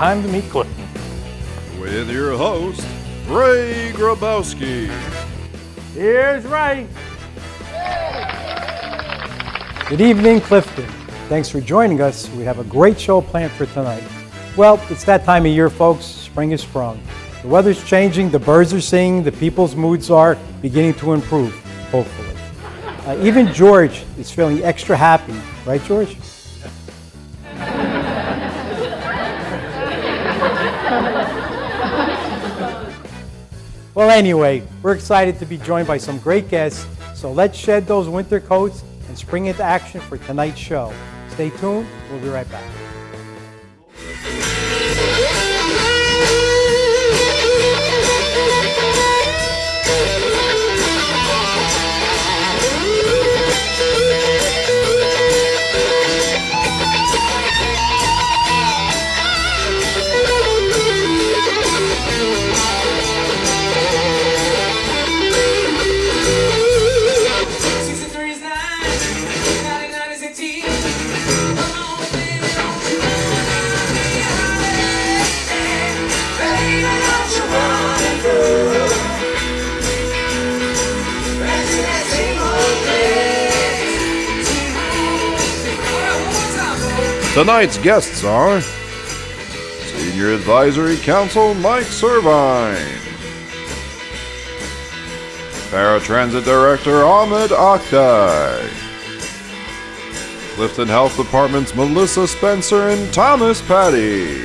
time to meet Clifton. With your host, Ray Grabowski. Here's Ray. Good evening, Clifton. Thanks for joining us. We have a great show planned for tonight. Well, it's that time of year, folks. Spring has sprung. The weather's changing, the birds are singing, the people's moods are beginning to improve, hopefully. Even George is feeling extra happy. Right, George? Well, anyway, we're excited to be joined by some great guests, so let's shed those winter coats and spring into action for tonight's show. Stay tuned, we'll be right back. Tonight's guests are Senior Advisory Council Mike Cervine, Paratransit Director Ahmet Akdag, Clifton Health Department's Melissa Spencer and Thomas Patti,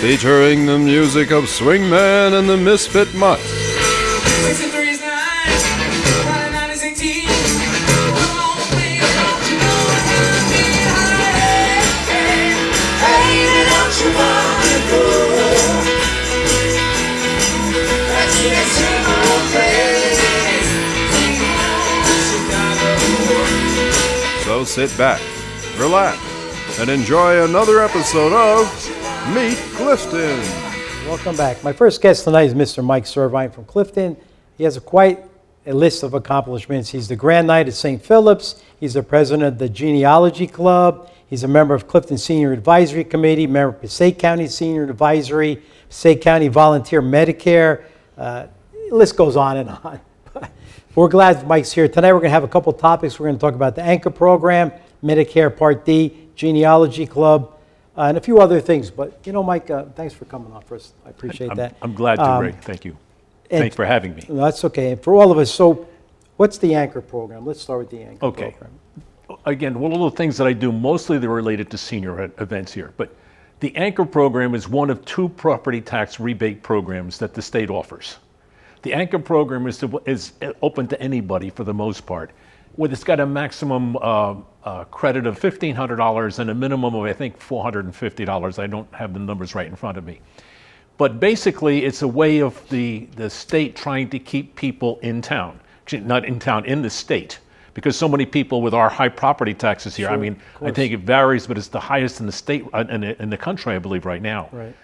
featuring the music of Swingman and the Misfit Mutts. So sit back, relax, and enjoy another episode of Meet Clifton. Welcome back. My first guest tonight is Mr. Mike Cervine from Clifton. He has quite a list of accomplishments. He's the Grand Knight at St. Philip's. He's the president of the Genealogy Club. He's a member of Clifton Senior Advisory Committee, member of Passaic County Senior Advisory, Passaic County Volunteer Medicare. The list goes on and on. We're glad Mike's here. Tonight we're going to have a couple topics. We're going to talk about the Anchor Program, Medicare Part D, Genealogy Club, and a few other things. But, you know, Mike, thanks for coming on first. I appreciate that. I'm glad to, Ray. Thank you. Thanks for having me. No, that's okay. And for all of us, so what's the Anchor Program? Let's start with the Anchor Program. Again, one of the things that I do, mostly they're related to senior events here. But the Anchor Program is one of two property tax rebate programs that the state offers. The Anchor Program is open to anybody for the most part. It's got a maximum credit of $1,500 and a minimum of, I think, $450. I don't have the numbers right in front of me. But basically, it's a way of the state trying to keep people in town. Actually, not in town, in the state. Because so many people with our high property taxes here, Sure, I mean, I think it varies, but it's the highest in the state, in the country, I believe, right now. Right.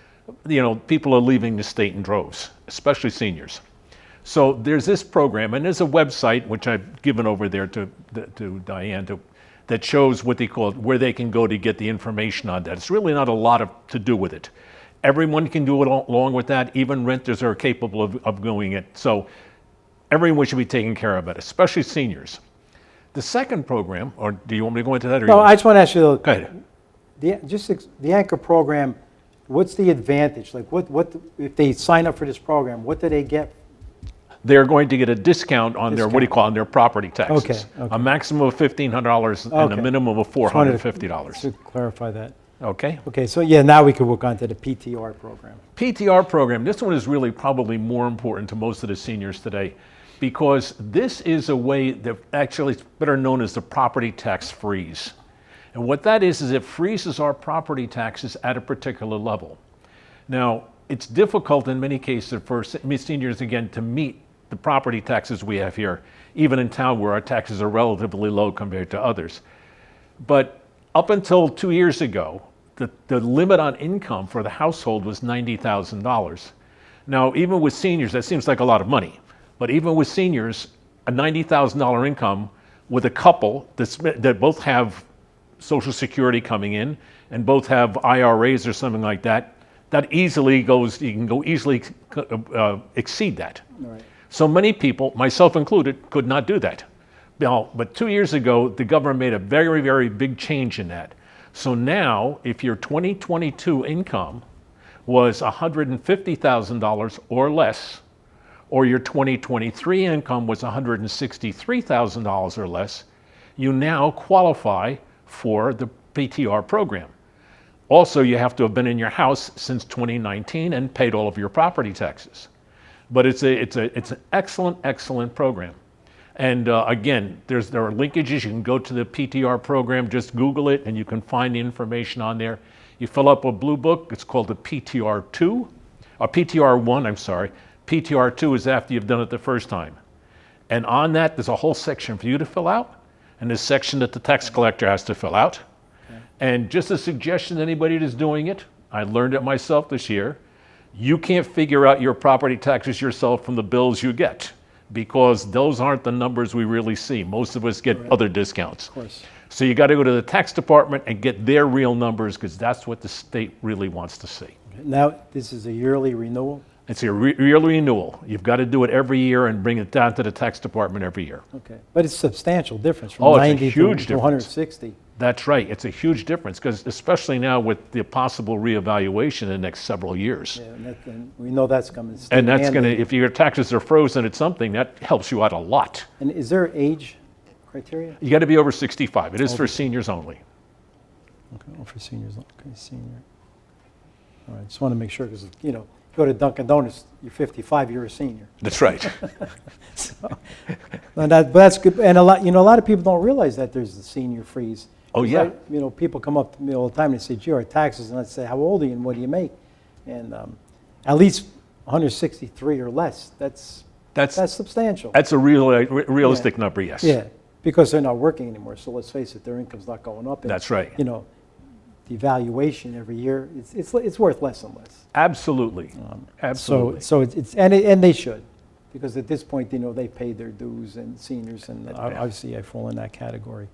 You know, people are leaving the state in droves, especially seniors. So there's this program, and there's a website, which I've given over there to Diane, that shows what they call where they can go to get the information on that. It's really not a lot to do with it. Everyone can do it along with that. Even renters are capable of doing it. So everyone should be taken care of it, especially seniors. The second program, or do you want me to go into that? Or No, I just want to ask you, go ahead. the Anchor Program, what's the advantage? Like, what if they sign up for this program, what do they get? They're going to get a discount on their, what do you call it, on their property taxes. Okay. A maximum of $1,500 and a minimum of $450. To clarify that. Okay. Okay, so yeah, now we can work on to the PTR program. PTR program, this one is really probably more important to most of the seniors today because this is a way that actually is better known as the property tax freeze. And what that is it freezes our property taxes at a particular level. Now, it's difficult in many cases for seniors, again, to meet the property taxes we have here, even in town where our taxes are relatively low compared to others. But up until 2 years ago, the limit on income for the household was $90,000. Now, even with seniors, that seems like a lot of money. But even with seniors, a $90,000 income with a couple that both have Social Security coming in, and both have IRAs or something like that, that easily goes, you can go easily exceed that. Right. So many people, myself included, could not do that. Now, but 2 years ago, the government made a very, very big change in that. So now, if your 2022 income was $150,000 or less, or your 2023 income was $163,000 or less, you now qualify for the PTR program. Also, you have to have been in your house since 2019 and paid all of your property taxes. But it's an excellent, excellent program. And again, there are linkages. You can go to the PTR program, just Google it, and you can find the information on there. You fill up a blue book. It's called the PTR2, or PTR1, I'm sorry. PTR2 is after you've done it the first time. And on that, there's a whole section for you to fill out, and there's a section that the tax collector has to fill out. Okay. And just a suggestion to anybody that's doing it, I learned it myself this year, you can't figure out your property taxes yourself from the bills you get, because those aren't the numbers we really see. Most of us get other discounts. Of course. So you got to go to the tax department and get their real numbers, because that's what the state really wants to see. Now, this is a yearly renewal? It's a yearly renewal. You've got to do it every year and bring it down to the tax department every year. Okay. But it's a substantial difference from Oh, it's a 90 huge to difference. 160. That's right. It's a huge difference, because especially now with the possible reevaluation in the next several years. Yeah, and we know that's coming. And that's going to, if your taxes are frozen at something, that helps you out a lot. And is there age criteria? You got to be over 65. It is for seniors only. Okay, oh, for seniors. Okay, senior. All right, just want to make sure, because, you know, go to Dunkin' Donuts, you're 55, you're a senior. That's right. So, but that's good. And a lot of people don't realize that there's the senior freeze. Oh, yeah. People come up to me all the time and say, gee, our taxes, and I say, how old are you and what do you make? And at least 163 or less, that's substantial. That's a realistic number, yes. Yeah, because they're not working anymore. So let's face it, their income's not going up. And, That's right. The evaluation every year, it's worth less and less. Absolutely. Absolutely. So and they should, because at this point, they paid their dues, and seniors, and obviously I fall in that category.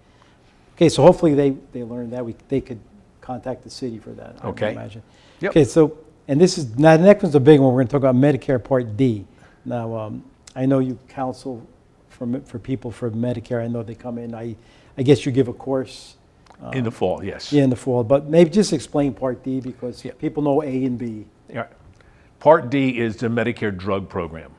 Okay, so hopefully they learned that. They could contact the city for that, I would imagine. Yep. Okay, so, and now the next one's a big one. We're going to talk about Medicare Part D. Now, I know you counsel for people for Medicare. I know they come in. I guess you give a course. In the fall, yes. Yeah, in the fall. But maybe just explain Part D, because people know A and B. Yeah. Part D is the Medicare drug program.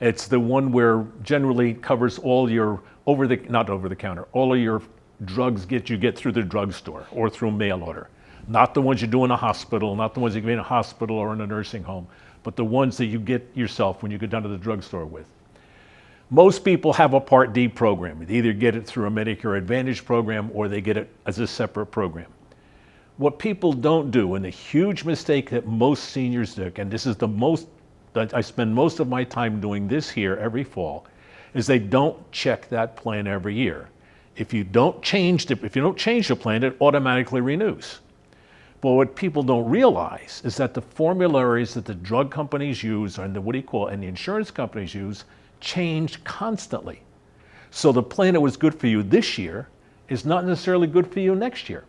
It's the one where generally covers all your not over the counter, all of your drugs you get through the drugstore or through mail order. Not the ones you do in a hospital, not the ones you get in a hospital or in a nursing home, but the ones that you get yourself when you go down to the drugstore with. Most people have a Part D program. They either get it through a Medicare Advantage program or they get it as a separate program. What people don't do, and the huge mistake that most seniors do, and this is the most that I spend most of my time doing this here every fall, is they don't check that plan every year. If you don't change the plan, it automatically renews. But what people don't realize is that the formularies that the drug companies use and the insurance companies use change constantly. So the plan that was good for you this year is not necessarily good for you next year.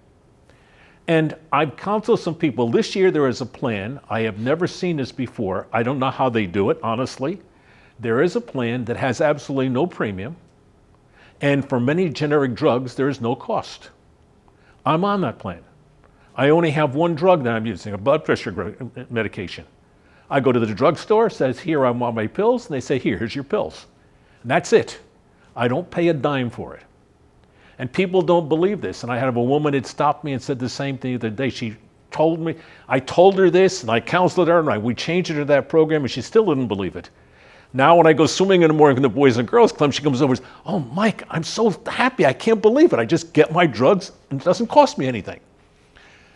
And I've counseled some people. This year there is a plan. I have never seen this before. I don't know how they do it, honestly. There is a plan that has absolutely no premium. And for many generic drugs, there is no cost. I'm on that plan. I only have one drug that I'm using, a blood pressure medication. I go to the drugstore, says, here, I want my pills, and they say, here's your pills. And that's it. I don't pay a dime for it. And people don't believe this. And I had a woman that stopped me and said the same thing the other day. She told me, I told her this, and I counseled her, and we changed her to that program, and she still didn't believe it. Now when I go swimming in the morning in the Boys and Girls Club, she comes over and says, oh, Mike, I'm so happy. I can't believe it. I just get my drugs, and it doesn't cost me anything.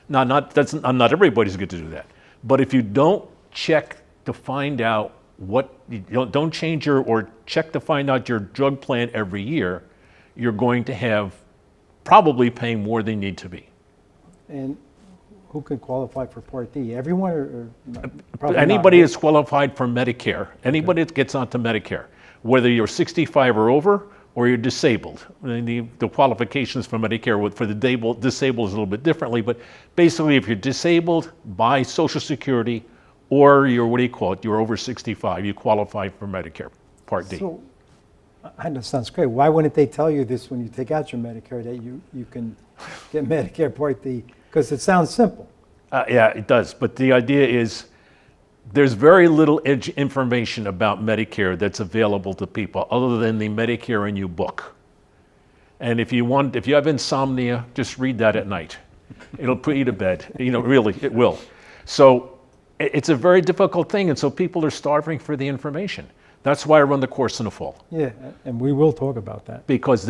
Now, not everybody's good to do that. But if you don't check to find out don't change or check to find out your drug plan every year, you're going to have probably paying more than you need to be. And who can qualify for Part D? Everyone or anybody is qualified for Medicare. Anybody that gets onto Medicare, whether you're 65 or over, or you're disabled. And the qualifications for Medicare for the disabled is a little bit differently, but basically if you're disabled by Social Security or you're, what do you call it, you're over 65, you qualify for Medicare Part D. So, I know, sounds great. Why wouldn't they tell you this when you take out your Medicare, that you can get Medicare Part D? Because it sounds simple. Yeah, it does. But the idea is there's very little information about Medicare that's available to people other than the Medicare in You book. And if you have insomnia, just read that at night. It'll put you to bed. Really, it will. So it's a very difficult thing, and so people are starving for the information. That's why I run the course in the fall. Yeah, and we will talk about that. Because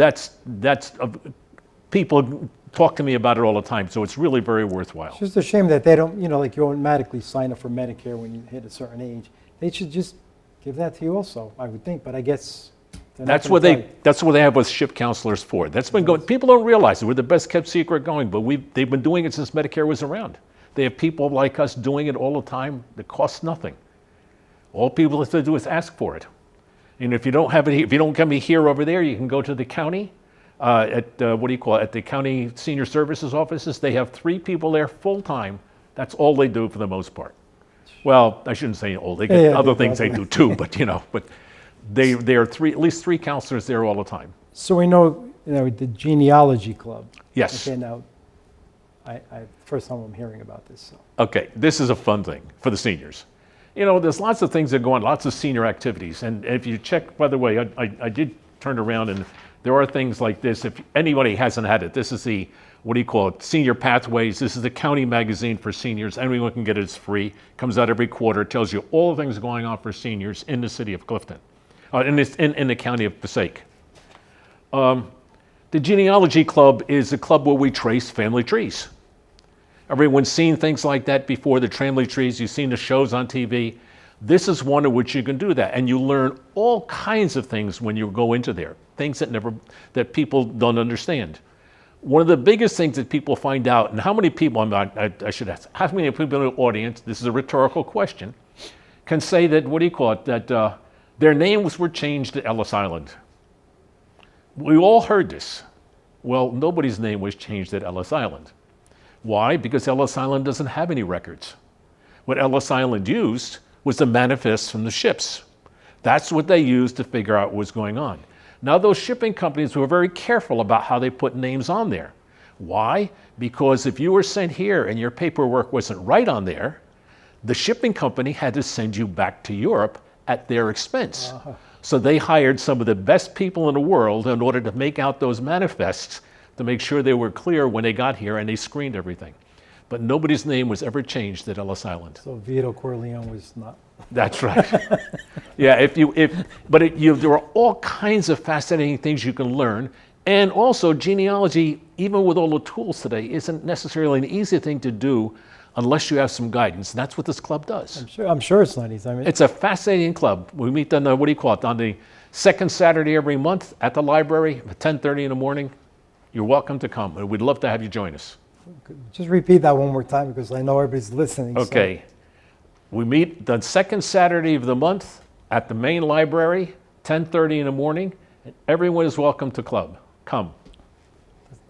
people talk to me about it all the time, so it's really very worthwhile. It's just a shame that they don't, like you automatically sign up for Medicare when you hit a certain age. They should just give that to you also, I would think, but I guess that's what they have us ship counselors for. That's been going. People don't realize it. We're the best kept secret going, but they've been doing it since Medicare was around. They have people like us doing it all the time. It costs nothing. All people have to do is ask for it. And if you don't have it, if you don't get me here over there, you can go to the county. At the county senior services offices. They have 3 people there full time. That's all they do for the most part. Well, I shouldn't say all. They get other things they do too, but there are at least 3 counselors there all the time. So we know, the genealogy club. Yes. Okay, now, I first time I'm hearing about this. So. Okay, this is a fun thing for the seniors. There's lots of things that go on, lots of senior activities. And if you check, by the way, I did turn around and there are things like this. If anybody hasn't had it, this is the, Senior Pathways. This is the county magazine for seniors. Anyone can get it. It's free. Comes out every quarter. It tells you all the things going on for seniors in the city of Clifton, in the county of Passaic. The Genealogy Club is a club where we trace family trees. Everyone's seen things like that before, the family trees. You've seen the shows on TV. This is one in which you can do that, and you learn all kinds of things when you go into there, things that people don't understand. One of the biggest things that people find out, and how many people, I should ask, how many people in the audience, this is a rhetorical question, can say that, that their names were changed to Ellis Island? We all heard this. Well, nobody's name was changed at Ellis Island. Why? Because Ellis Island doesn't have any records. What Ellis Island used was the manifests from the ships. That's what they used to figure out what was going on. Now, those shipping companies were very careful about how they put names on there. Why? Because if you were sent here and your paperwork wasn't right on there, the shipping company had to send you back to Europe at their expense. So they hired some of the best people in the world in order to make out those manifests to make sure they were clear when they got here, and they screened everything. But nobody's name was ever changed at Ellis Island. So Vito Corleone was not. That's right. Yeah, there are all kinds of fascinating things you can learn. And also, genealogy, even with all the tools today, isn't necessarily an easy thing to do unless you have some guidance. And that's what this club does. I'm sure it's not easy. It's a fascinating club. We meet on on the second Saturday every month at the library at 10:30 in the morning. You're welcome to come. We'd love to have you join us. Just repeat that one more time because I know everybody's listening. Okay. So. We meet the second Saturday of the month at the main library, 10:30 in the morning, and everyone is welcome to club. Come.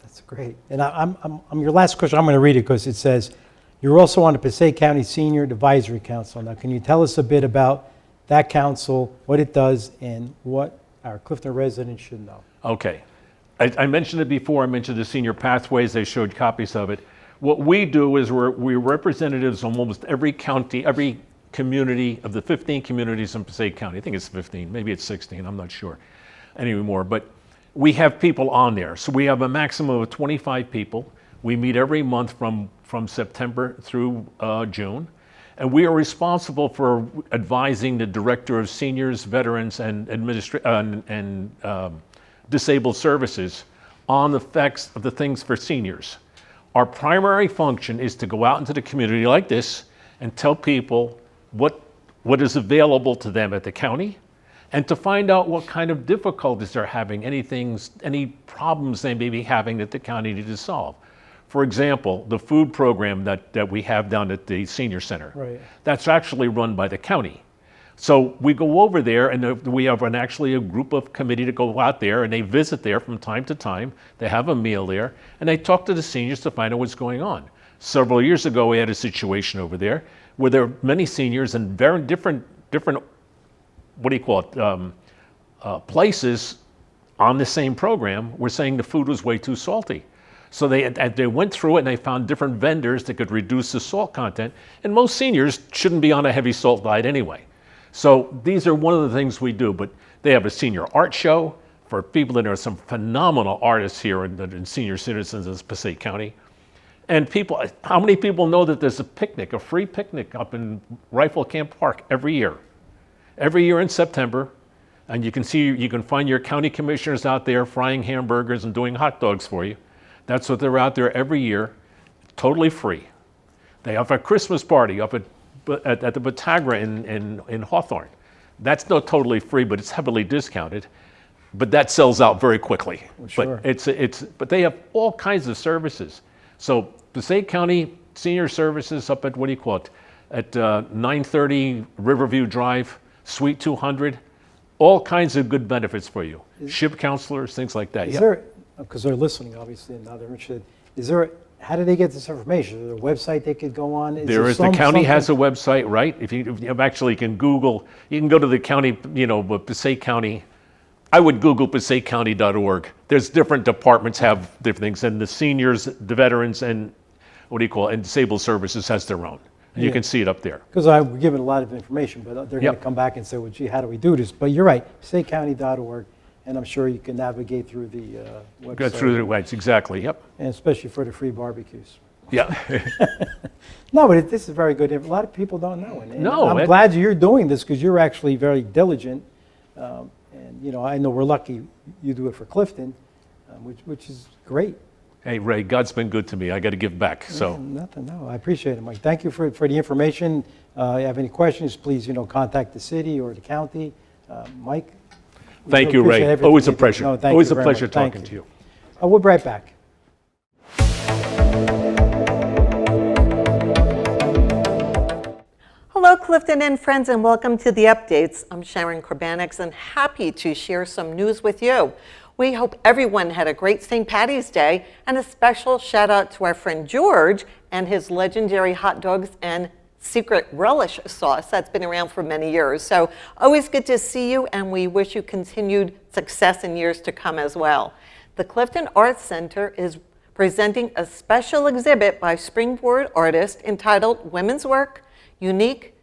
That's great. And I'm your last question. I'm going to read it because it says, you're also on the Passaic County Senior Advisory Council. Now, can you tell us a bit about that council, what it does, and what our Clifton residents should know? Okay. I mentioned it before. I mentioned the Senior Pathways. They showed copies of it. What we do is we're representatives on almost every county, every community of the 15 communities in Passaic County. I think it's 15, maybe it's 16, I'm not sure anymore. But we have people on there. So we have a maximum of 25 people. We meet every month from September through June. And we are responsible for advising the Director of Seniors, Veterans, and Disabled Services on the effects of the things for seniors. Our primary function is to go out into the community like this and tell people what is available to them at the county, and to find out what kind of difficulties they're having, any problems they may be having that the county needs to solve. For example, the food program that we have down at the senior center, right. That's actually run by the county. So we go over there, and we have actually a group of committee to go out there, and they visit there from time to time. They have a meal there, and they talk to the seniors to find out what's going on. Several years ago, we had a situation over there where there were many seniors in very different what do you call it, places on the same program were saying the food was way too salty. So they went through it and they found different vendors that could reduce the salt content. And most seniors shouldn't be on a heavy salt diet anyway. So these are one of the things we do. But they have a senior art show for people that are some phenomenal artists here in senior citizens in Passaic County. And people, how many people know that there's a picnic, a free picnic up in Rifle Camp Park every year? Every year in September. And you can find your county commissioners out there frying hamburgers and doing hot dogs for you. That's what they're out there every year, totally free. They have a Christmas party up at the Batagra in Hawthorne. That's not totally free, but it's heavily discounted. But that sells out very quickly. Well, sure. But they have all kinds of services. So Passaic County Senior Services up at, what do you call it, at 930 Riverview Drive, Suite 200. All kinds of good benefits for you. SHIP counselors, things like that. Is there, because they're listening, obviously, and now they're interested, how do they get this information? Is there a website they could go on? The county has a website, right? If you actually can Google, you can go to the county, Passaic County. I would Google PassaiCcounty.org. There's different departments have different things, and the seniors, the veterans, and and disabled services has their own. And you can see it up there. Because I've given a lot of information, but they're going to come back and say, well, gee, how do we do this? But you're right, PassaiCcounty.org, and I'm sure you can navigate through the website. Go through the website, exactly, yep. And especially for the free barbecues. Yeah. No, but this is very good. A lot of people don't know. And No, I'm glad you're doing this because you're actually very diligent. And, I know we're lucky you do it for Clifton, which is great. Hey, Ray, God's been good to me. I got to give back. So Nothing, no. I appreciate it, Mike. Thank you for the information. If you have any questions, please, contact the city or the county. Mike? Thank you, appreciate Ray. everything Always a you do. pleasure. No, thank Always you a very pleasure much. Thank talking to you. We'll be right back. Hello, Clifton and friends, and welcome to the updates. I'm Sharon Korbanix, and happy to share some news with you. We hope everyone had a great St. Patty's Day, and a special shout out to our friend George and his legendary hot dogs and secret relish sauce that's been around for many years. So always good to see you, and we wish you continued success in years to come as well. The Clifton Arts Center is presenting a special exhibit by Springboard artists entitled Women's Work, Unique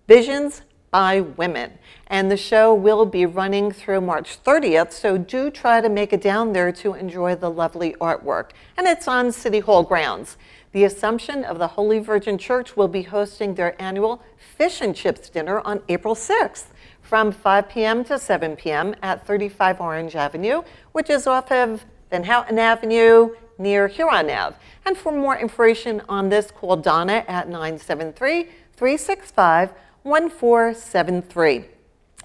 Visions by Women. And the show will be running through March 30th, so do try to make it down there to enjoy the lovely artwork. And it's on City Hall grounds. The Assumption of the Holy Virgin Church will be hosting their annual Fish and Chips dinner on April 6th from 5 p.m. to 7 p.m. at 35 Orange Avenue, which is off of Van Houten Avenue near Huron Ave. And for more information on this, call Donna at 973-365-1473.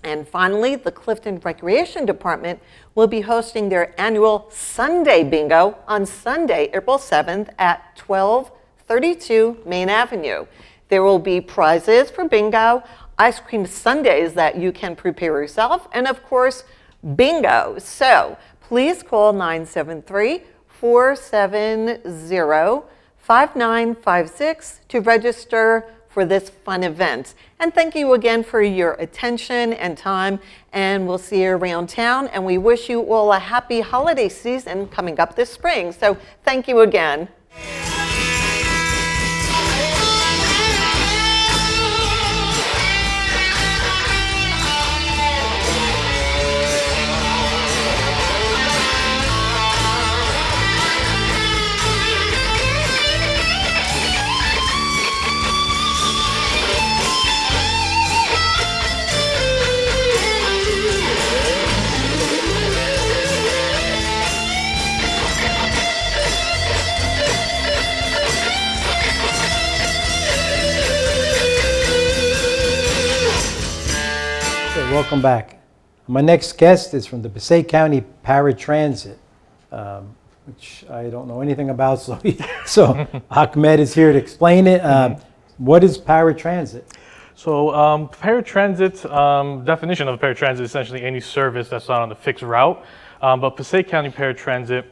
And finally, the Clifton Recreation Department will be hosting their annual Sunday Bingo on Sunday, April 7th at 1232 Main Avenue. There will be prizes for bingo, ice cream sundaes that you can prepare yourself, and of course, bingo. So please call 973-470-5956 to register for this fun event. And thank you again for your attention and time, and we'll see you around town, and we wish you all a happy holiday season coming up this spring. So thank you again. Welcome back. My next guest is from the Passaic County Paratransit, which I don't know anything about, so Ahmet is here to explain it. What is paratransit? So paratransit, definition of paratransit is essentially any service that's not on the fixed route. But Passaic County Paratransit,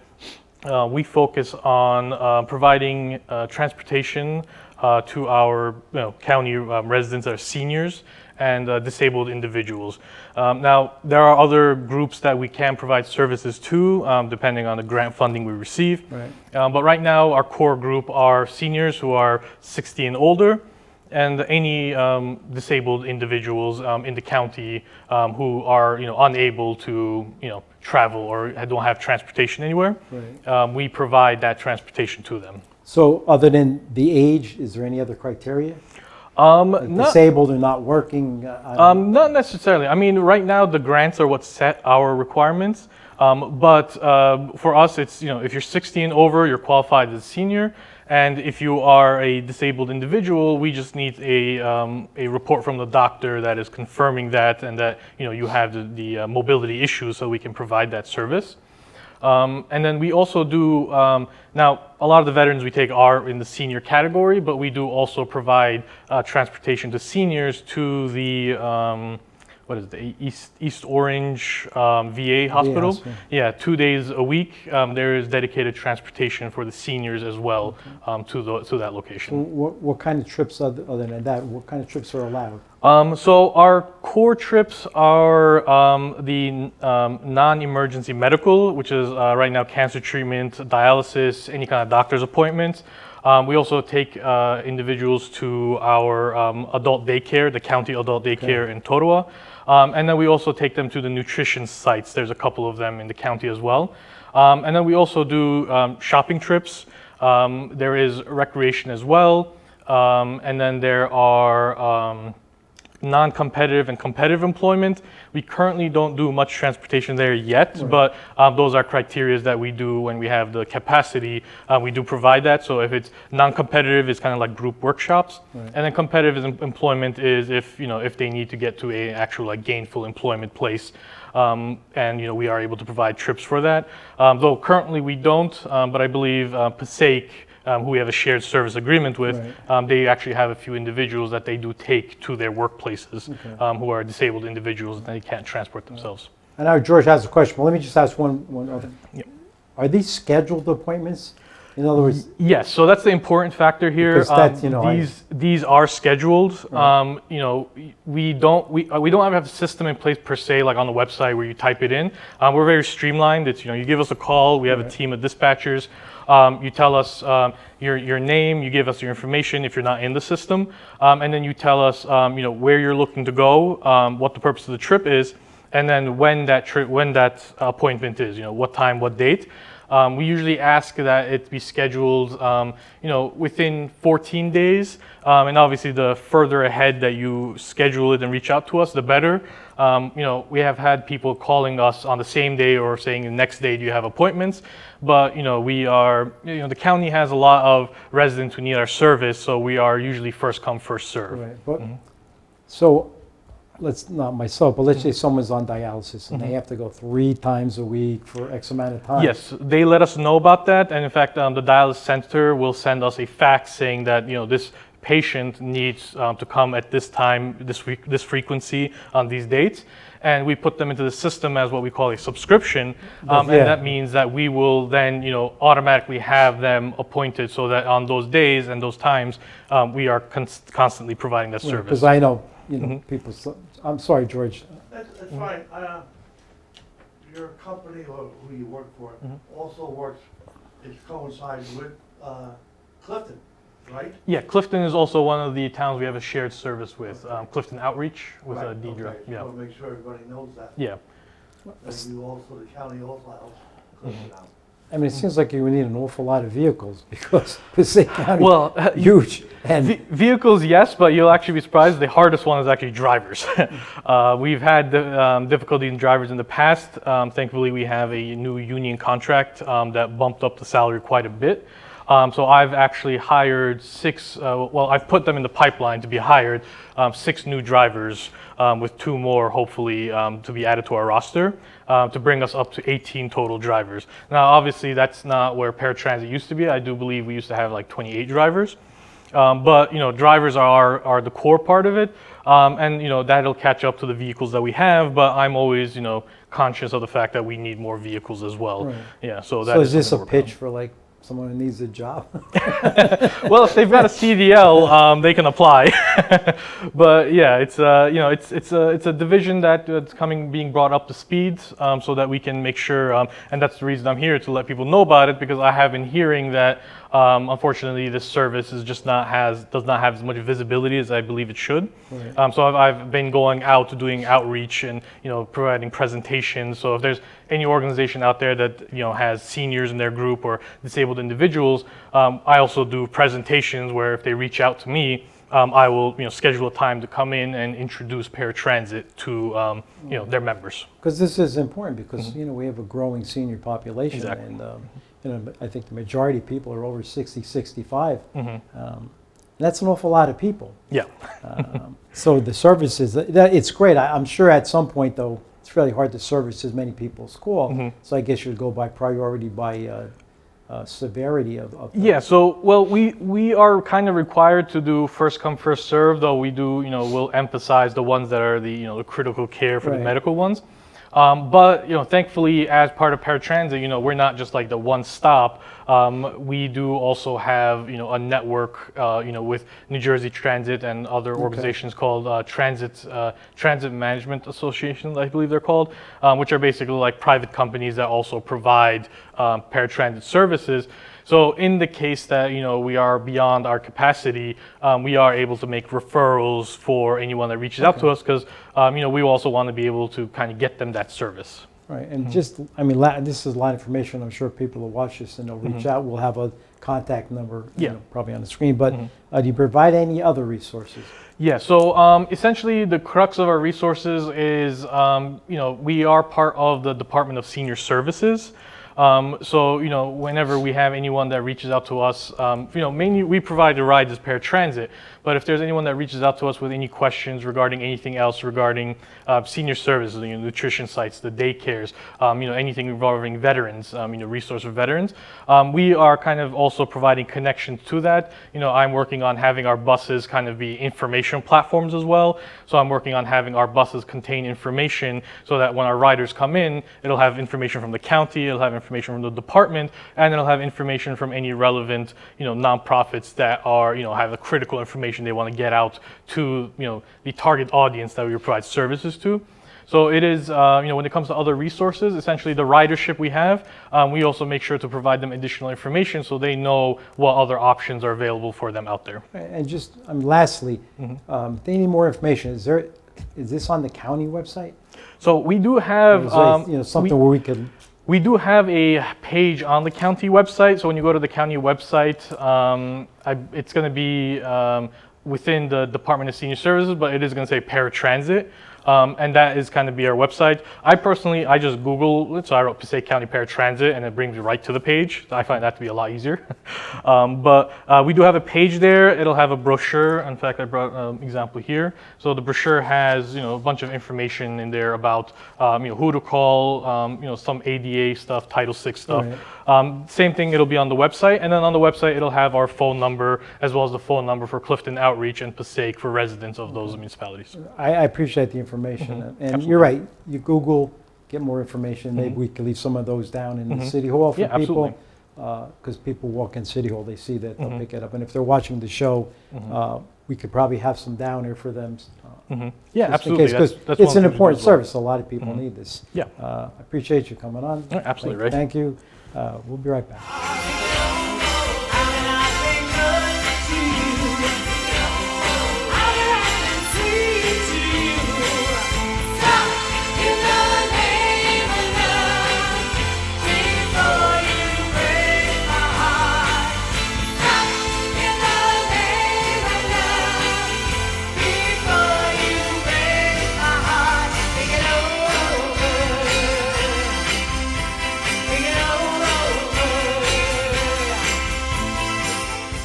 we focus on providing transportation to our county residents that are seniors and disabled individuals. Now, there are other groups that we can provide services to, depending on the grant funding we receive. Right. But right now, our core group are seniors who are 60 and older, and any disabled individuals in the county who are unable to travel or don't have transportation anywhere. Right. We provide that transportation to them. So other than the age, is there any other criteria? Like disabled or not working? Not necessarily. I mean, right now the grants are what set our requirements. But for us, it's if you're 60 and over, you're qualified as a senior. And if you are a disabled individual, we just need a report from the doctor that is confirming that and that you have the mobility issues, so we can provide that service. And then we also do, now a lot of the veterans we take are in the senior category, but we do also provide transportation to seniors to the, East Orange VA hospital. hospital. Yeah, 2 days a week. There is dedicated transportation for the seniors as well to that location. What kind of trips other than that? What kind of trips are allowed? So our core trips are the non-emergency medical, which is right now cancer treatment, dialysis, any kind of doctor's appointments. We also take individuals to our adult daycare, the county adult daycare in Totowa. And then we also take them to the nutrition sites. There's a couple of them in the county as well. And then we also do shopping trips. There is recreation as well. And then there are non-competitive and competitive employment. We currently don't do much transportation there yet, right. But those are criteria that we do when we have the capacity. We do provide that. So if it's non-competitive, it's kind of like group workshops, right. And then competitive employment is if they need to get to a actual gainful employment place, and we are able to provide trips for that. Though currently we don't, but I believe Passaic, who we have a shared service agreement with, right. They actually have a few individuals that they do take to their workplaces, okay. Who are disabled individuals and they can't transport themselves. I know George has a question, but let me just ask one other. Yep. Are these scheduled appointments? In other words, yes. So that's the important factor here. These are scheduled. Right. We don't have a system in place per se, like on the website where you type it in. We're very streamlined. It's you give us a call. We have a team of dispatchers. You tell us your name, you give us your information if you're not in the system, and then you tell us where you're looking to go, what the purpose of the trip is, and then when that appointment is, what time, what date. We usually ask that it be scheduled, within 14 days, and obviously the further ahead that you schedule it and reach out to us, the better. We have had people calling us on the same day or saying the next day, do you have appointments? But, we are, the county has a lot of residents who need our service, so we are usually first come, first serve. Right. But, so, not myself, but let's say someone's on dialysis and they have to go 3 times a week for X amount of time. Yes, they let us know about that. And in fact, the dialysis center will send us a fax saying that, this patient needs to come at this time, this week, this frequency on these dates. And we put them into the system as what we call a subscription. And that means that we will then, automatically have them appointed so that on those days and those times, we are constantly providing that service. Because I know, people, I'm sorry, George. That's fine. Your company or who you work for also works, it coincides with Clifton, right? Yeah, Clifton is also one of the towns we have a shared service with, Clifton Outreach with Deidre. Okay. Yeah. I want to make sure everybody knows that. Yeah. And you also, the county also helps Clifton out. I mean, it seems like you would need an awful lot of vehicles because Passaic County is huge. And vehicles, yes, but you'll actually be surprised. The hardest one is actually drivers. We've had difficulty in drivers in the past. Thankfully, we have a new union contract that bumped up the salary quite a bit. So I've actually hired 6, I've put them in the pipeline to be hired, 6 new drivers with 2 more hopefully to be added to our roster to bring us up to 18 total drivers. Now obviously that's not where paratransit used to be. I do believe we used to have like 28 drivers. But drivers are the core part of it. And that'll catch up to the vehicles that we have, but I'm always conscious of the fact that we need more vehicles as well. Right. Yeah, so that So is this a something to work pitch for like someone who needs a job? on. Well, if they've got a CDL, they can apply. But yeah, it's a division that's being brought up to speed, so that we can make sure, and that's the reason I'm here, to let people know about it, because I have been hearing that unfortunately this service does not have as much visibility as I believe it should. Right. So I've been going out doing outreach and providing presentations. So if there's any organization out there that has seniors in their group or disabled individuals, I also do presentations where if they reach out to me, I will schedule a time to come in and introduce paratransit to their members. Because this is important because we have a growing senior population, Exactly. and I think the majority of people are over 60, 65. Mm-hmm. That's an awful lot of people. Yeah. So the services, it's great. I'm sure at some point though, it's really hard to service as many people as call. Mm-hmm. So I guess you'd go by priority by severity of Yeah, so we are kind of required to do first come first serve, though we do we'll emphasize the ones that are the critical care for the Right. medical ones. But thankfully, as part of paratransit, we're not just like the one stop. We do also have a network with New Jersey Transit and other organizations called Transit Management Associations, I believe they're called, which are basically like private companies that also provide paratransit services. So in the case that we are beyond our capacity, we are able to make referrals for anyone that reaches out to us, because we also want to be able to kind of get them that service. Right, and this is a lot of information. I'm sure people will watch this and they'll reach out. We'll have a contact number, Yeah. probably on the screen. But do you provide any other resources? Yeah, so essentially the crux of our resources is, we are part of the Department of Senior Services. So whenever we have anyone that reaches out to us, mainly we provide the rides as paratransit. But if there's anyone that reaches out to us with any questions regarding anything else regarding senior services, nutrition sites, the daycares, anything involving veterans, resource for veterans, we are kind of also providing connections to that. I'm working on having our buses kind of be information platforms as well. So I'm working on having our buses contain information so that when our riders come in, it'll have information from the county, it'll have information from the department, and it'll have information from any relevant, nonprofits that are, have a critical information they want to get out to, the target audience that we provide services to. So it is, when it comes to other resources, essentially the ridership we have, we also make sure to provide them additional information so they know what other options are available for them out there. And just lastly, if they need more information, is this on the county website? So we do have, Is there, something where we could. We do have a page on the county website. So when you go to the county website, it's going to be within the Department of Senior Services, but it is going to say paratransit. And that is kind of be our website. I just Google it, so I wrote Passaic County Paratransit, and it brings me right to the page. I find that to be a lot easier. But we do have a page there. It'll have a brochure. In fact, I brought an example here. So the brochure has a bunch of information in there about who to call, some ADA stuff, Title VI stuff. Right. Same thing. It'll be on the website, and then on the website it'll have our phone number as well as the phone number for Clifton Outreach and Passaic for residents of those municipalities. I appreciate the information. And you're right. You Google, get more information. Maybe we could leave some of those down in the City Hall for Yeah, people. Because people walk in City Hall, they see that, they'll pick it up. And if they're watching the show, we could probably have some down there for them. Yeah, just in absolutely. case, 'cause That's it's one an thing we do important as well. service. A lot of people need this. Yeah. I appreciate you coming on. Absolutely, Ray. Thank you. We'll be right back.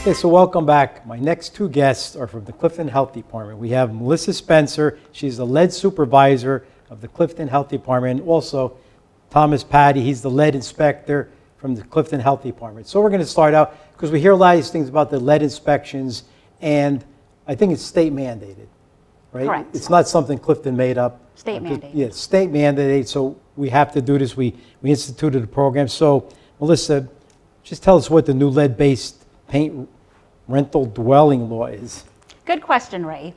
Okay, so welcome back. My next two guests are from the Clifton Health Department. We have Melissa Spencer. She's the lead supervisor of the Clifton Health Department. Also, Thomas Patti. He's the lead inspector from the Clifton Health Department. So we're going to start out, because we hear a lot of these things about the lead inspections, and I think it's state mandated. right? Correct. It's not something Clifton made up. State mandate. Yeah, state mandate, so we have to do this. We instituted a program. So, Melissa, just tell us what the new lead-based paint rental dwelling law is. Good question, Ray.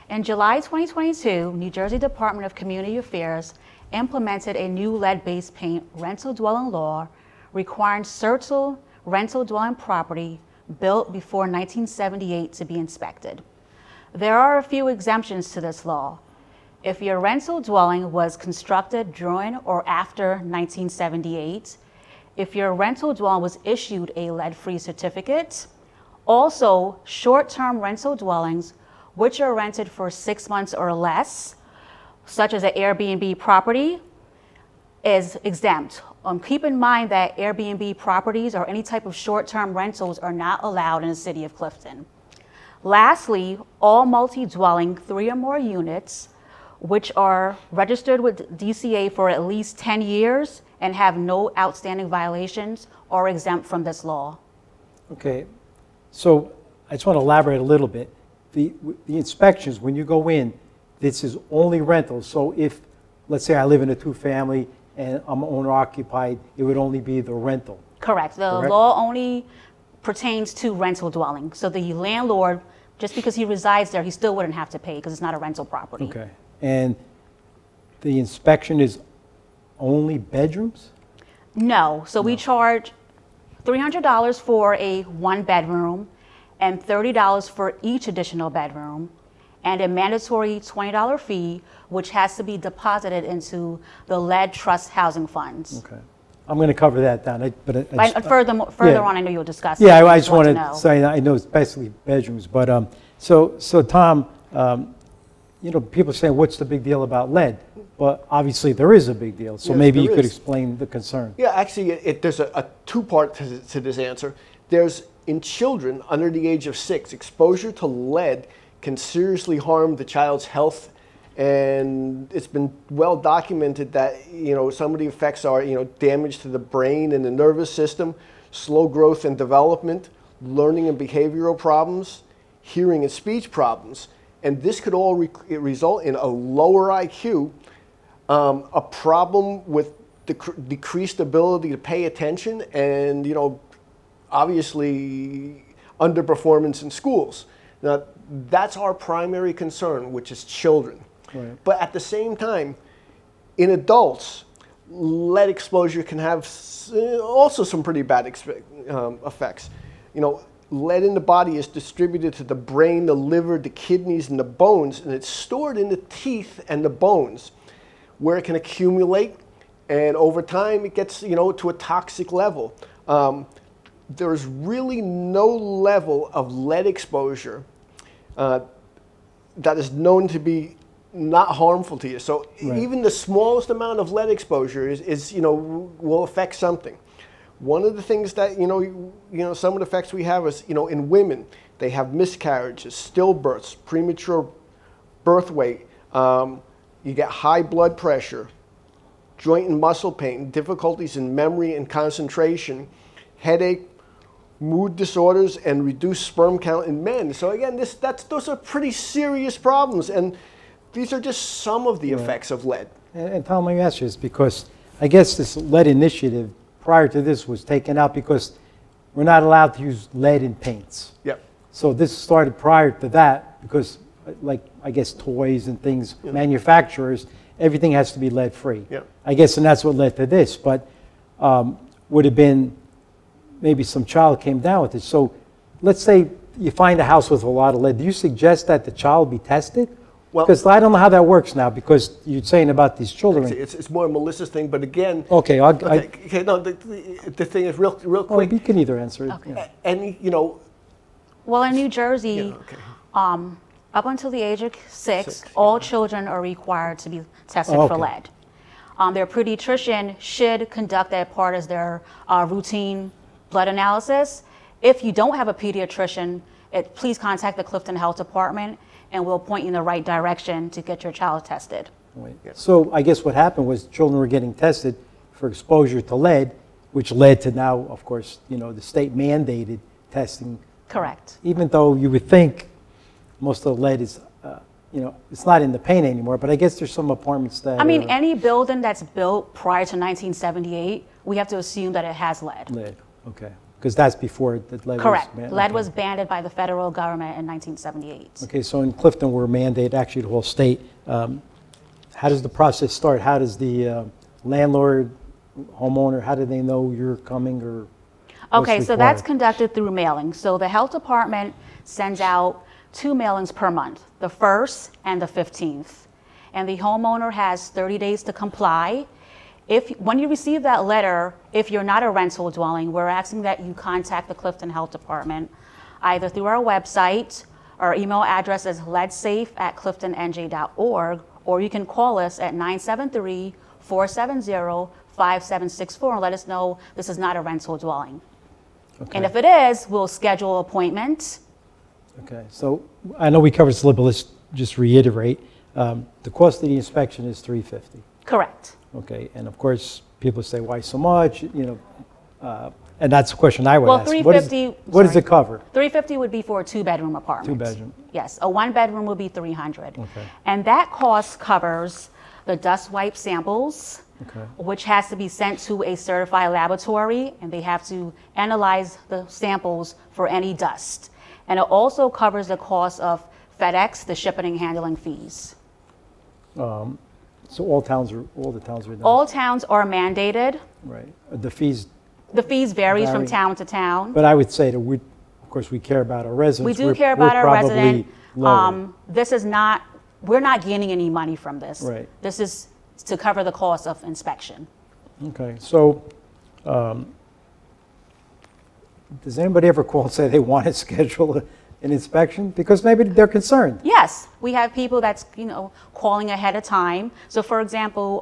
In July 2022, New Jersey Department of Community Affairs implemented a new lead-based paint rental dwelling law requiring certain rental dwelling property built before 1978 to be inspected. There are a few exemptions to this law. If your rental dwelling was constructed during or after 1978, if your rental dwelling was issued a lead-free certificate, also short-term rental dwellings which are rented for 6 months or less, such as an Airbnb property, is exempt. Keep in mind that Airbnb properties or any type of short-term rentals are not allowed in the city of Clifton. Lastly, all multi-dwelling 3 or more units which are registered with DCA for at least 10 years and have no outstanding violations are exempt from this law. Okay, so I just want to elaborate a little bit. The inspections, when you go in, this is only rental. So if, let's say I live in a 2-family and I'm owner occupied, it would only be the rental. Correct. The Correct. law only pertains to rental dwelling. So the landlord, just because he resides there, he still wouldn't have to pay because it's not a rental property. Okay, and the inspection is only bedrooms? No. So we charge $300 for a 1-bedroom and $30 for each additional bedroom, and a mandatory $20 fee, which has to be deposited into the lead trust housing funds. Okay, I'm going to cover that down. Further yeah. on, I know you'll discuss. Yeah, it. I just want to know. say, I know it's basically bedrooms, but, so Tom, people are saying, what's the big deal about lead? But obviously there is a big deal, so Yes, maybe you there could is. explain the concern. Yeah, actually, there's a two-part to this answer. There's, in children under the age of 6, exposure to lead can seriously harm the child's health, and it's been well documented that some of the effects are damage to the brain and the nervous system, slow growth and development, learning and behavioral problems, hearing and speech problems, and this could all result in a lower IQ, a problem with decreased ability to pay attention, and obviously underperformance in schools. Now, that's our primary concern, which is children. Right. But at the same time, in adults, lead exposure can have also some pretty bad effects. Lead in the body is distributed to the brain, the liver, the kidneys, and the bones, and it's stored in the teeth and the bones, where it can accumulate, and over time it gets to a toxic level. There's really no level of lead exposure that is known to be not harmful to you. So Right. even the smallest amount of lead exposure is will affect something. One of the things that some of the effects we have is in women, they have miscarriages, stillbirths, premature birth weight. You get high blood pressure, joint and muscle pain, difficulties in memory and concentration, headache, mood disorders, and reduced sperm count in men. So again, those are pretty serious problems, and these are just some of the effects of lead. And Tom, let me ask you this, because I guess this lead initiative prior to this was taken out because we're not allowed to use lead in paints. Yep. So this started prior to that because, like, I guess toys and things, manufacturers, everything has to be lead free. Yeah. I guess, and that's what led to this. But would have been maybe some child came down with it. So let's say you find a house with a lot of lead. Do you suggest that the child be tested? Well- Because I don't know how that works now, because you're saying about these children. It's more Melissa's thing, but again. Okay, No, the thing is real well, quick. you can either answer it. Okay. yeah. And Well, in New Jersey, yeah, okay. up until the age of 6, 6, all children are required to be tested Oh, for okay. lead. Their pediatrician should conduct that part as their routine blood analysis. If you don't have a pediatrician, please contact the Clifton Health Department, and we'll point you in the right direction to get your child tested. Right. So I guess what happened was children were getting tested for exposure to lead, which led to now, of course, the state mandated testing. Correct. Even though you would think most of the lead is it's not in the paint anymore, but I guess there's some apartments that I mean, are any building that's built prior to 1978, we have to assume that it has lead. lead. Okay, because that's before the lead Correct. was banned. Lead Okay. was banned by the federal government in 1978. Okay, so in Clifton, we're mandated, actually the whole state. How does the process start? How does the landlord, homeowner, how do they know you're coming or what's Okay, so that's required? conducted through mailing. So the health department sends out 2 mailings per month, the 1st and the 15th. And the homeowner has 30 days to comply. When you receive that letter, if you're not a rental dwelling, we're asking that you contact the Clifton Health Department, either through our website. Our email address is leadsafe@cliftonnj.org, or you can call us at 973-470-5764 and let us know this is not a rental dwelling. Okay. And if it is, we'll schedule an appointment. Okay, so I know we covered this a little bit, let's just reiterate. The cost of the inspection is $350. Correct. Okay, and of course, people say, why so much? And that's the question I would Well, ask. $350 What does it cover? $350 would be for a 2-bedroom apartment. 2-bedroom. Yes, a 1-bedroom would be $300. Okay. And that cost covers the dust wipe samples, Okay. which has to be sent to a certified laboratory, and they have to analyze the samples for any dust. And it also covers the cost of FedEx, the shipping and handling fees. So all the towns are done? All towns are mandated. Right. The fees, The fees varies from Vary. town to town. but I would say that of course, we care about our We residents. do We're- care we're about our probably resident. lower. This is not, we're not gaining any money from this. Right. This is to cover the cost of inspection. Okay, so does anybody ever call and say they want to schedule an inspection? Because maybe they're concerned. Yes, we have people that's, calling ahead of time. So for example,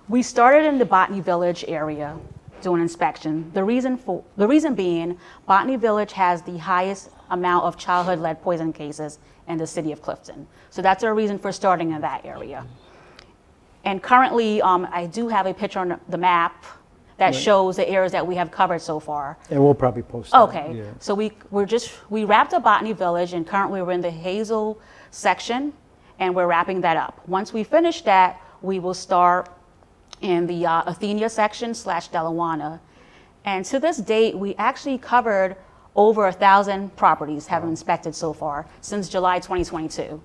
we started in the Botany Village area doing inspection. The reason being, Botany Village has the highest amount of childhood lead poison cases in the city of Clifton. So that's our reason for starting in that area. And currently, I do have a picture on the map that shows the areas that we have covered so far. And we'll probably post that. Okay, Yeah. so we wrapped up Botany Village, and currently we're in the Hazel section, and we're wrapping that up. Once we finish that, we will start in the Athenia section / Delawana. And to this date, we actually covered over 1,000 properties have been inspected so far since July 2022.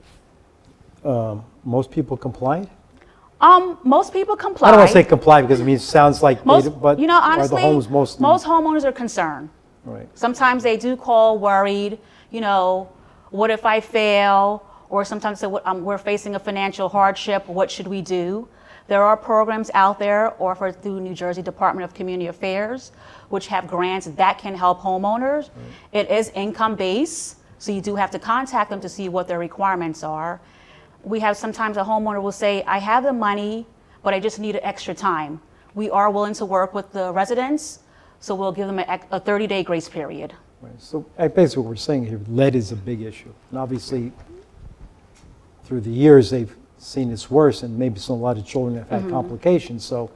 Most people complied? Most people comply. I don't want to say comply because it sounds like they most, do, but honestly, are the homes most homeowners are concerned. right. Sometimes they do call worried, what if I fail? Or sometimes say, we're facing a financial hardship, what should we do? There are programs out there offered through New Jersey Department of Community Affairs, which have grants that can help homeowners. It is income-based, so you do have to contact them to see what their requirements are. We have sometimes a homeowner will say, I have the money, but I just need extra time. We are willing to work with the residents, so we'll give them a 30-day grace period. Right. So basically what we're saying here, lead is a big issue. And obviously, through the years, they've seen it's worse, and maybe a lot of children have had complications. So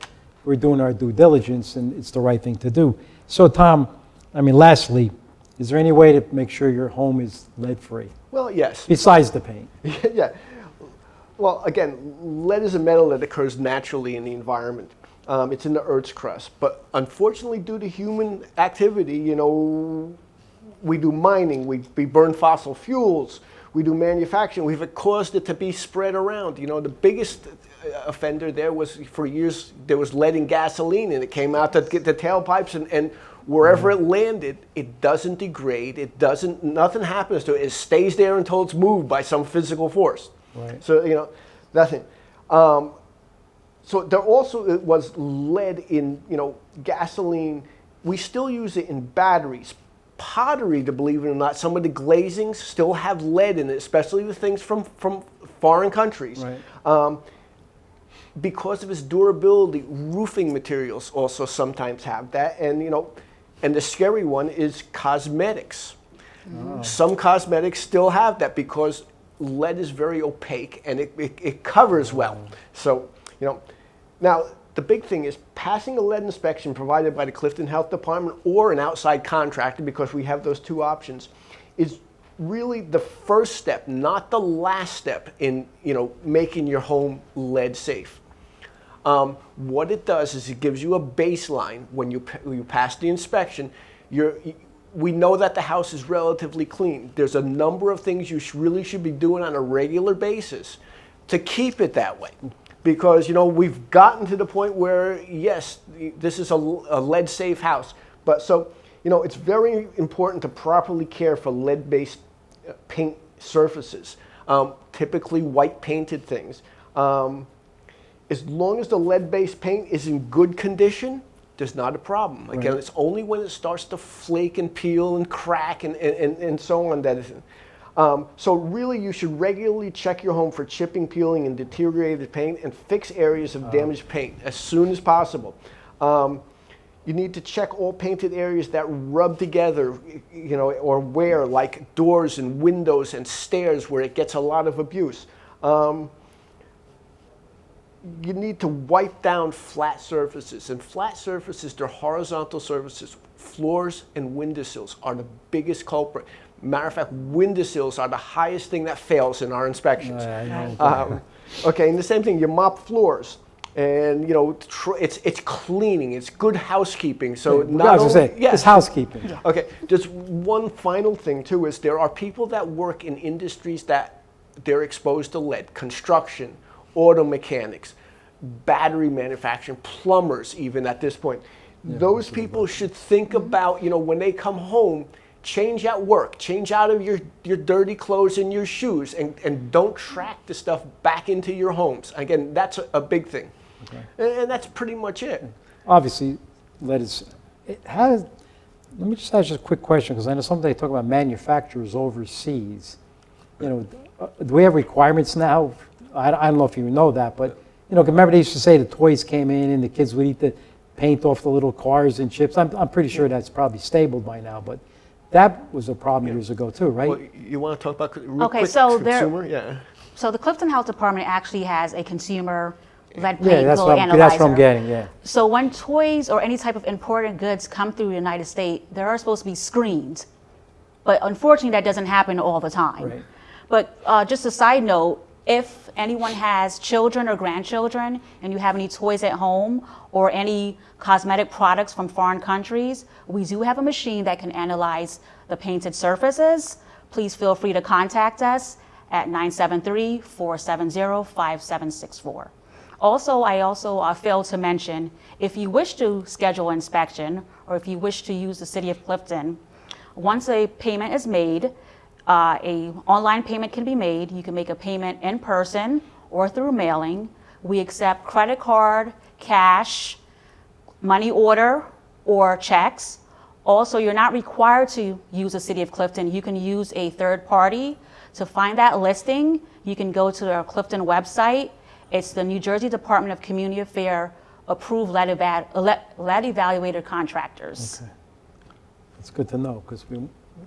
we're doing our due diligence, and it's the right thing to do. So Tom, lastly, is there any way to make sure your home is lead-free, Well, yes. besides the paint? Yeah. Well, again, lead is a metal that occurs naturally in the environment. It's in the Earth's crust. But unfortunately, due to human activity, we do mining, we burn fossil fuels, we do manufacturing, we've caused it to be spread around. The biggest offender there was, for years, there was lead in gasoline, and it came out to get the tailpipes, and wherever it landed, it doesn't degrade, nothing happens to it. It stays there until it's moved by some physical force. Right. So, nothing. So there also was lead in, gasoline. We still use it in batteries. Pottery, to believe it or not, some of the glazings still have lead in it, especially the things from foreign countries. Right. Because of its durability, roofing materials also sometimes have that. And, and the scary one is cosmetics. Oh. Some cosmetics still have that because lead is very opaque and it covers well. So, now the big thing is passing a lead inspection provided by the Clifton Health Department or an outside contractor, because we have those two options, is really the first step, not the last step in making your home lead safe. What it does is it gives you a baseline when you pass the inspection. We know that the house is relatively clean. There's a number of things you really should be doing on a regular basis to keep it that way. Because, we've gotten to the point where, yes, this is a lead-safe house. But so, it's very important to properly care for lead-based paint surfaces, typically white-painted things. As long as the lead-based paint is in good condition, there's not a problem. Again, it's only when it starts to flake and peel and crack and so on that so really you should regularly check your home for chipping, peeling, and deteriorated paint and fix areas of damaged paint as soon as possible. You need to check all painted areas that rub together, or wear, like doors and windows and stairs where it gets a lot of abuse. You need to wipe down flat surfaces. And flat surfaces, they're horizontal surfaces. Floors and windowsills are the biggest culprit. Matter of fact, windowsills are the highest thing that fails in our inspections. Okay, and the same thing, you mop floors. And, it's cleaning, it's good housekeeping. So it's housekeeping. Okay, just one final thing, too, is there are people that work in industries that they're exposed to lead. Construction, auto mechanics, battery manufacturing, plumbers even at this point. Those people should think about, when they come home, change at work, change out of your dirty clothes and your shoes, and don't track the stuff back into your homes. Again, that's a big thing. Okay. And that's pretty much it. Obviously, lead is, let me just ask you a quick question, because I know sometimes they talk about manufacturers overseas. Do we have requirements now? I don't know if you know that, but remember they used to say the toys came in and the kids would eat the paint off the little cars and chips. I'm pretty sure that's probably stable by now, but that was a problem years ago too, right? Well, you want to talk about consumer? So the Clifton Health Department actually has a consumer lead paint that's analyzer. That's what I'm getting. Yeah. So when toys or any type of imported goods come through the United States, they are supposed to be screened, but unfortunately that doesn't happen all the time. Right. But just a side note, if anyone has children or grandchildren and you have any toys at home or any cosmetic products from foreign countries, we do have a machine that can analyze the painted surfaces. Please feel free to contact us at 973-470-5764. Also, I failed to mention, if you wish to schedule inspection or if you wish to use the City of Clifton, once a payment is made, a online payment can be made. You can make a payment in person or through mailing. We accept credit card, cash, money order, or checks. Also, you're not required to use the City of Clifton. You can use a third party. To find that listing, you can go to our Clifton website. It's the New Jersey Department of Community Affairs approved lead evaluated contractors. Okay. That's good to know, because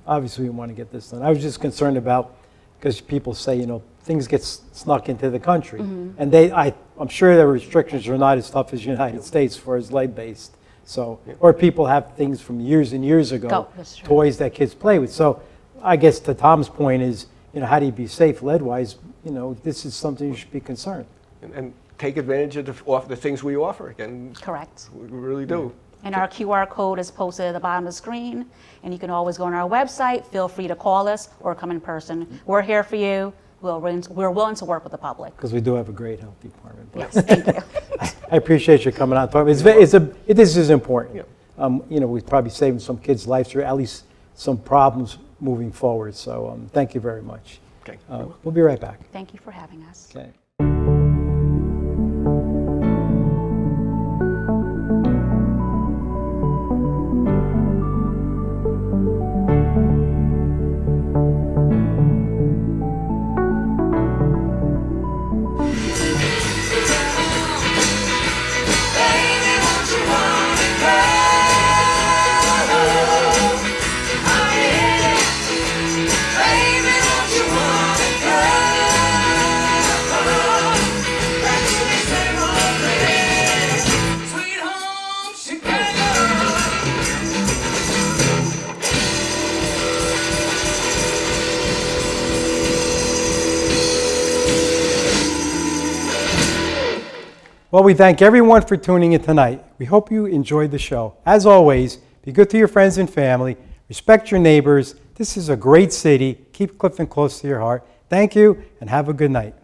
obviously we want to get this done. I was just concerned about, because people say, things get snuck into the country. And I'm sure the restrictions are not as tough as the United States for as lead-based. So, or people have things from years and years ago, toys that kids play with. So I guess to Tom's point is, how do you be safe lead-wise? This is something you should be concerned. And take advantage of the things we offer. Again, correct. We really do. And our QR code is posted at the bottom of the screen, and you can always go on our website. Feel free to call us or come in person. We're here for you. We're willing to work with the public. Because we do have a great health department. Yes, thank you. I appreciate you coming on. This is important. We're probably saving some kids' lives or at least some problems moving forward. So thank you very much. Okay. We'll be right back. Thank you for having us. Okay. Well, we thank everyone for tuning in tonight. We hope you enjoyed the show. As always, be good to your friends and family. Respect your neighbors. This is a great city. Keep Clifton close to your heart. Thank you, and have a good night.